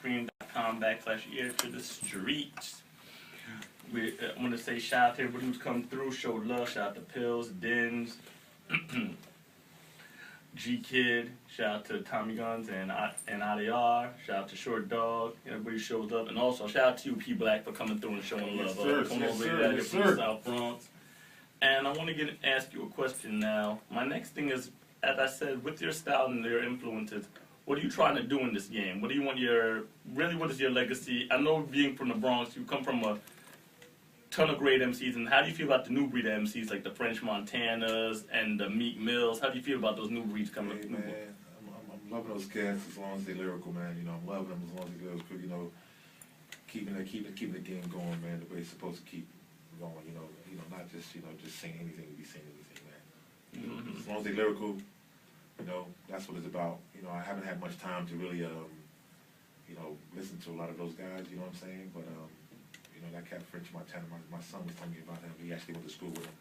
livestream.com/ear to the streets. I want to say shout out to everybody who's come through, showed love. Shout out to Pills, Dins, G Kid. Shout out to Tommy Guns and ADR. Shout out to Short Dog. Everybody shows love, and also shout out to you, P Black, for coming through and showing love. Come over here from the South Bronx. And I want to ask you a question now. My next thing is, as I said, with your style and your influences, what are you trying to do in this game? What do you want what is your legacy? I know being from the Bronx, you come from a ton of great MCs, and how do you feel about the new breed of MCs, like the French Montanas and the Meek Mills? How do you feel about those new breeds coming up? Man, I'm loving those cats as long as they're lyrical, man. You know, I'm loving them as long as they're lyrical. You know, keeping the game going, man, the way it's supposed to keep going. You know, not just just saying anything to be saying anything, man. You know, as long as they're lyrical, you know, that's what it's about. You know, I haven't had much time to really, listen to a lot of those guys. You know what I'm saying? But you know, that cat French Montana, my son was telling me about him. He actually went to school with him.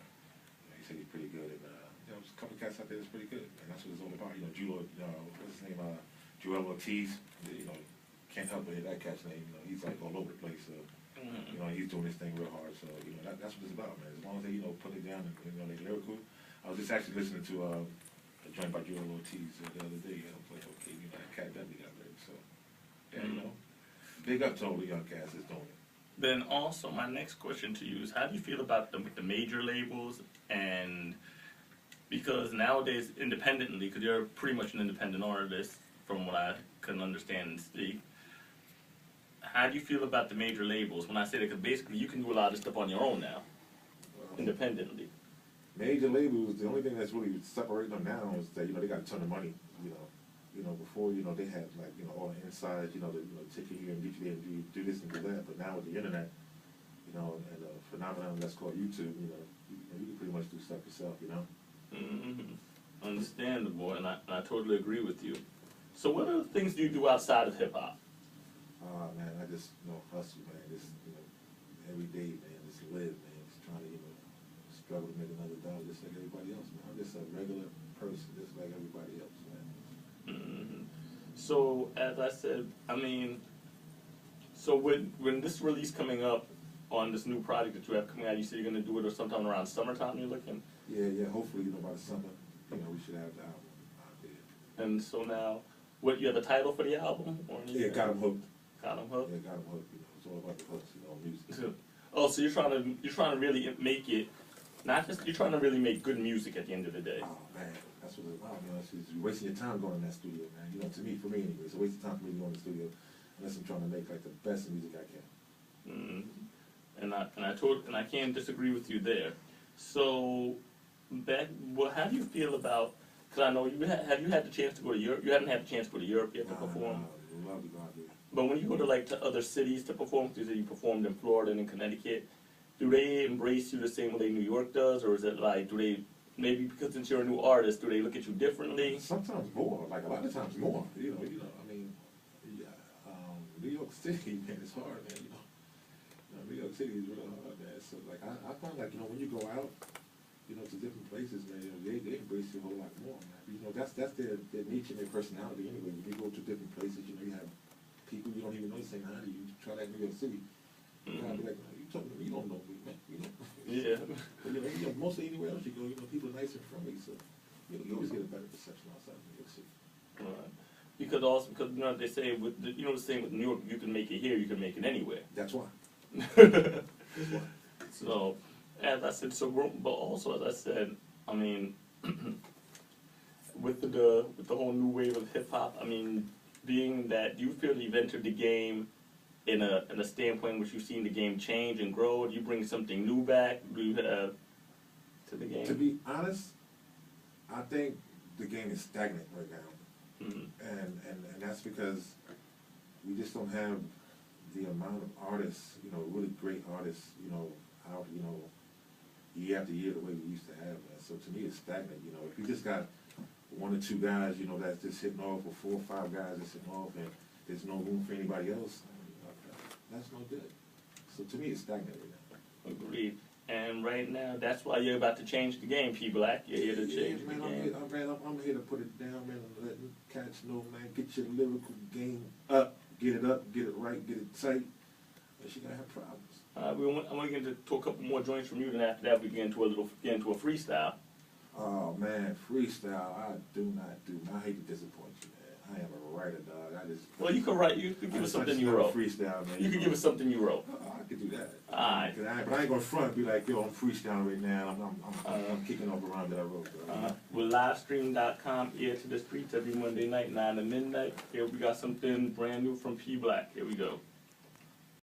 He said he's pretty good, and there's a couple of cats out there that's pretty good, and that's what it's all about. You know, what's his name? Joel Ortiz. You know, can't help but hear that cat's name. You know, he's like all over the place. So, you know, he's doing his thing real hard. So, you know, that's what it's about, man. As long as they, put it down and they're lyrical. I was just actually listening to a joint by Joel Ortiz the other day, and I was like, okay, you know, that cat definitely got lyrics. So, yeah, you know, big up to all the young cats that's doing it. Then also, my next question to you is, how do you feel about the major labels? And because nowadays, independently, because you're pretty much an independent artist, from what I can understand and speak, how do you feel about the major labels? When I say that, because basically you can do a lot of stuff on your own now, independently. Major labels, the only thing that's really separating them now is that, they got a ton of money, before, they had, like, all the insides, the take you here and get you there and do this and do that. But now with the internet, and a phenomenon that's called YouTube, you can pretty much do stuff yourself, Understandable, and I totally agree with you. So what other things do you do outside of hip-hop? Man, I just, hustle, man. Just, every day, man, just live, man. Just trying to, struggle to make another dollar just like everybody else, man. I'm just a regular person, just like everybody else, man. So, as I said, so when this release coming up on this new project that you have coming out, you said you're going to do it or sometime around summertime, you're looking? Yeah, hopefully, by the summer, we should have the album out there. And so now, you have a title for the album? Or yeah, Got 'Em Hooked. Got 'Em Hooked? Yeah, Got 'Em Hooked, it's all about the hooks, music. Oh, so you're trying to really make it, not just, you're trying to really make good music at the end of the day. Oh, man, that's what it's about, you're wasting your time going in that studio, man. For me anyway, it's a waste of time for me to go in the studio unless I'm trying to make, like, the best music I can. And I can't disagree with you there. So, how do you feel about, because I know have you had the chance to go to Europe? You haven't had the chance to go to Europe yet to perform? No, love to go out there. But when you go to other cities to perform, because you performed in Florida and in Connecticut, do they embrace you the same way New York does, or is it like, do they, maybe because since you're a new artist, do they look at you differently? Sometimes more, like a lot of times more, New York City, man, it's hard, man, New York City is really hard, man, so like, I find like, when you go out, to different places, man, they embrace you a whole lot more, man. That's their nature and their personality anyway. When you go to different places, you have people you don't even know saying hi to you. Try that in New York City. You gotta be like, you talking to me, you don't know me, man, Yeah. But, mostly anywhere else you go, people are nice and friendly, so you always get a better perception outside of New York City. Right. Because they say, the same with New York, you can make it here, you can make it anywhere. That's why. That's why. So, as I said, but also as I said, with the whole new wave of hip hop, being that, do you feel you've entered the game in a standpoint in which you've seen the game change and grow? Do you bring something new back to the game? To be honest, I think the game is stagnant right now. And that's because we just don't have the amount of artists, really great artists, out, year after year the way we used to have, man. So to me it's stagnant, if you just got one or two guys, that's just hitting off, or 4 or 5 guys that's hitting off, and there's no room for anybody else, that's no good. So to me it's stagnant right now. Agreed. And right now, that's why you're about to change the game, P Black. You're here to change the game. I'm here to put it down, man, and let cats know, man, get your lyrical game up. get it up, get it right, get it tight, but she gonna have problems. I want to get into a couple more joints from you, and after that we get into a freestyle. Oh man, freestyle, I do not do. I hate to disappoint you, man. I am a writer, dog. Well, you could write. You could give us something you wrote. Freestyle, man. You could give us something you wrote. I could do that. Alright. But I ain't gonna front and be like, yo, I'm freestyling right now. I'm kicking off a rhyme that I wrote. We're livestream.com, ear to the streets every Monday night, 9 to midnight. Here we got something brand new from P Black. Here we go.